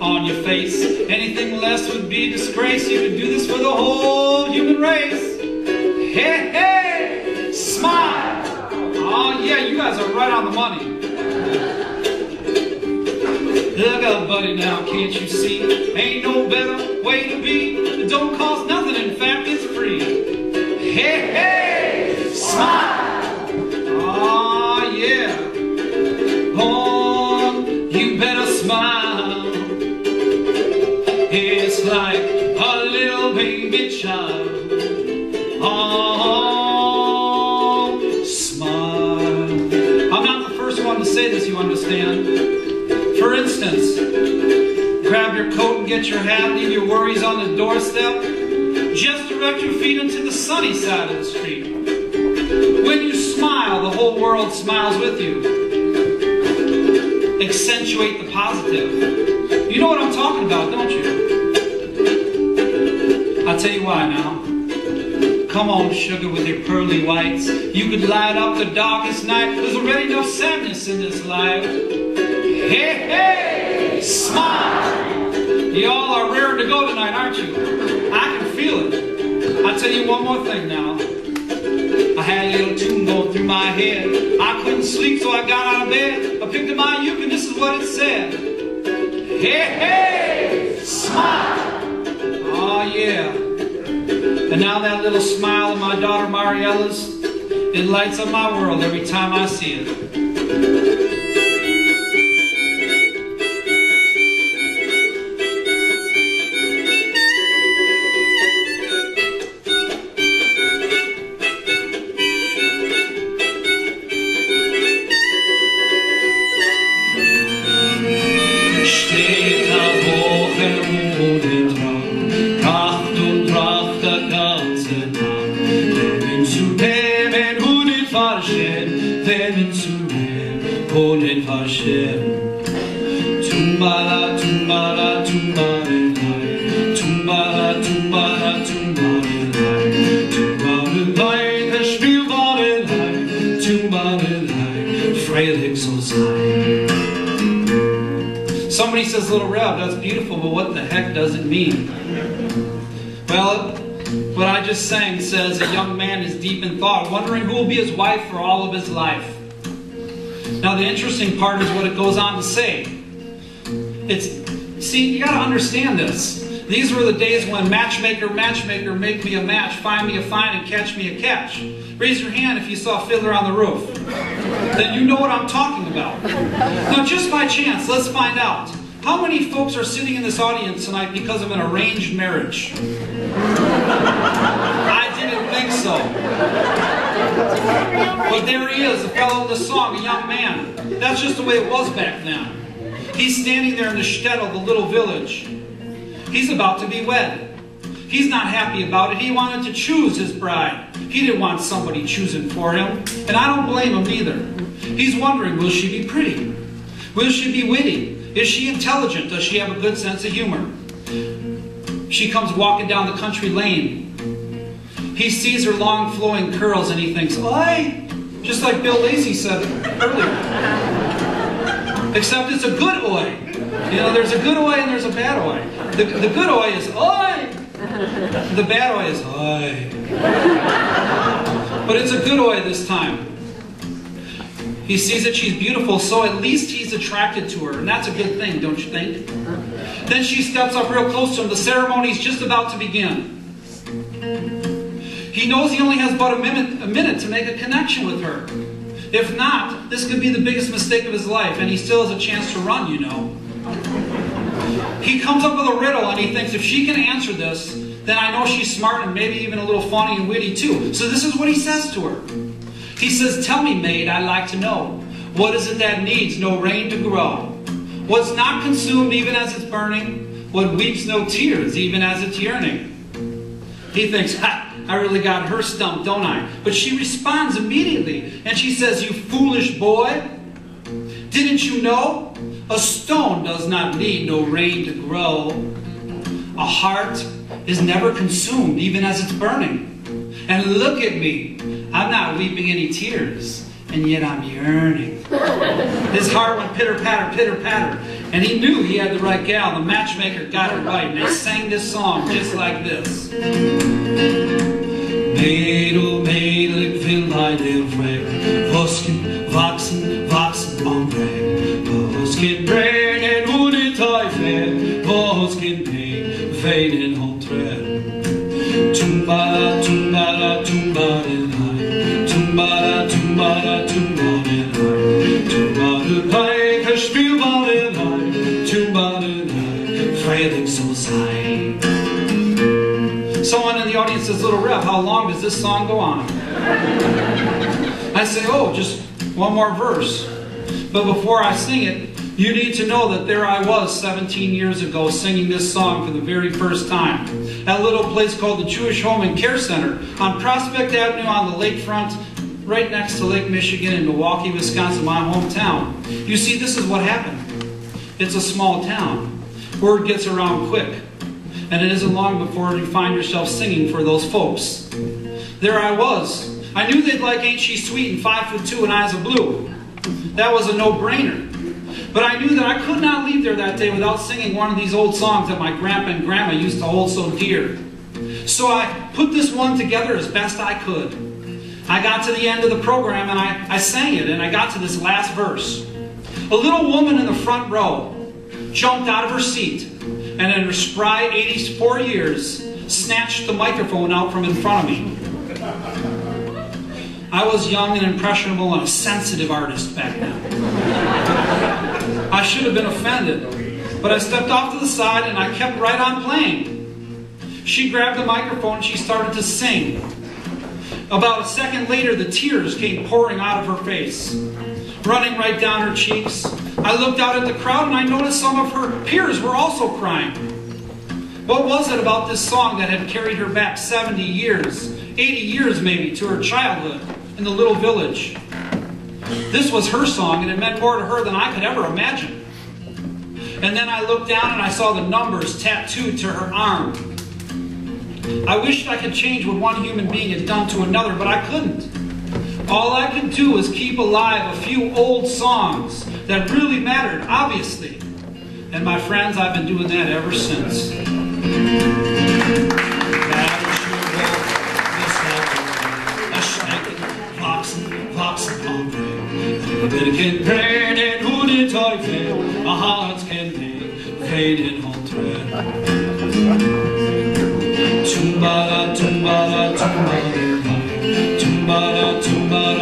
on your face. Anything less would be disgrace. You would do this for the whole human race. Hey, hey, smile. Oh yeah, you guys are right on the money. Look up, buddy, now, can't you see? Ain't no better way to be. It don't cost nothing, in fact, it's free. Hey, hey, smile. Oh yeah. Oh, you better smile. It's like a little baby child. Oh, smile. I'm not the first one to say this, you understand. For instance, grab your coat and get your hat, leave your worries on the doorstep. Just direct your feet into the sunny side of the street. When you smile, the whole world smiles with you. Accentuate the positive. You know what I'm talking about, don't you? I'll tell you why now. Come on, sugar, with your pearly whites. You could light up the darkest night. There's already enough sadness in this life. Hey, hey, smile. Y'all are raring to go tonight, aren't you? I can feel it. I'll tell you one more thing now. I had a little tune going through my head. I couldn't sleep, so I got out of bed. I picked up my uke, and this is what it said. Hey, hey, smile. Oh, yeah. And now that little smile of my daughter Mariella's, it lights up my world every time I see it. Tumbala, tumbala, tumbalelai. Tumbala, tumbala, tumbalelai. Tumbalelai, der Spielbalelei. Tumbalelai, freilich so sein. Somebody says, Lil Rev, that's beautiful, but what the heck does it mean? Well, what I just sang says a young man is deep in thought, wondering who will be his wife for all of his life. Now the interesting part is what it goes on to say. See, you gotta understand this. These were the days when matchmaker, make me a match, find me a find, and catch me a catch. Raise your hand if you saw Fiddler on the Roof. Then you know what I'm talking about. Now just by chance, let's find out. How many folks are sitting in this audience tonight because of an arranged marriage? I didn't think so. But there he is, the fellow of the song, a young man. That's just the way it was back then. He's standing there in the shtetl, the little village. He's about to be wed. He's not happy about it. He wanted to choose his bride. He didn't want somebody choosing for him. And I don't blame him either. He's wondering, will she be pretty? Will she be witty? Is she intelligent? Does she have a good sense of humor? She comes walking down the country lane. He sees her long flowing curls and he thinks, oi! Just like Bill Lacey said earlier. Except it's a good oi. You know, there's a good oi and there's a bad oi. The good oi is oi. The bad oi is oi. But it's a good oi this time. He sees that she's beautiful, so at least he's attracted to her. And that's a good thing, don't you think? Then she steps up real close to him. The ceremony's just about to begin. He knows he only has about a minute to make a connection with her. If not, this could be the biggest mistake of his life, and he still has a chance to run, you know. He comes up with a riddle, and he thinks if she can answer this, then I know she's smart and maybe even a little funny and witty too. So this is what he says to her. He says, tell me, maid, I'd like to know, what is it that needs no rain to grow? What's not consumed even as it's burning? What weeps no tears even as it's yearning? He thinks, ha! I really got her stumped, don't I? But she responds immediately, and she says, you foolish boy, didn't you know? A stone does not need no rain to grow. A heart is never consumed, even as it's burning. And look at me, I'm not weeping any tears, and yet I'm yearning. His heart went pitter-patter, pitter-patter. And he knew he had the right gal. The matchmaker got it right. And they sang this song just like this. Maid, oh maid, ik wil mij heel vreemd. Wasken, wachsen, wachsen, ombreng. Wasken, brengen, hoe dit hij ver. Wasken, peen, veen en ontred. Tumbala, tumbala, tumbala, tumbala, tumbala, tumbala, tumbala, gespielball, tumbala, veilig zal zijn. Someone in the audience says, Little Rev, how long does this song go on? I say, oh, just one more verse. But before I sing it, you need to know that there I was 17 years ago singing this song for the very first time at a little place called the Jewish Home and Care Center on Prospect Avenue on the lakefront, right next to Lake Michigan in Milwaukee, Wisconsin, my hometown. You see, this is what happened. It's a small town. Word gets around quick. And it isn't long before you find yourself singing for those folks. There I was. I knew they'd like Ain't She Sweet and 5'2" and Eyes of Blue. That was a no-brainer. But I knew that I could not leave there that day without singing one of these old songs that my grandpa and grandma used to hold so dear. So I put this one together as best I could. I got to the end of the program and I sang it, and I got to this last verse. A little woman in the front row jumped out of her seat and in her spry 84 years snatched the microphone out from in front of me. I was young and impressionable and a sensitive artist back then. I should have been offended, but I stepped off to the side and I kept right on playing. She grabbed the microphone and she started to sing. About a second later, the tears came pouring out of her face, running right down her cheeks. I looked out at the crowd and I noticed some of her peers were also crying. What was it about this song that had carried her back 70 years, 80 years maybe, to her childhood in the little village? This was her song, and it meant more to her than I could ever imagine. And then I looked down and I saw the numbers tattooed to her arm. I wished I could change what one human being had done to another, but I couldn't. All I could do was keep alive a few old songs that really mattered, obviously. And my friends, I've been doing that ever since. Vilken bräden hon är tajfel, och hans kände fejden hon träd. Tumbala, tumbala, tumbala, tumbala, tumbala.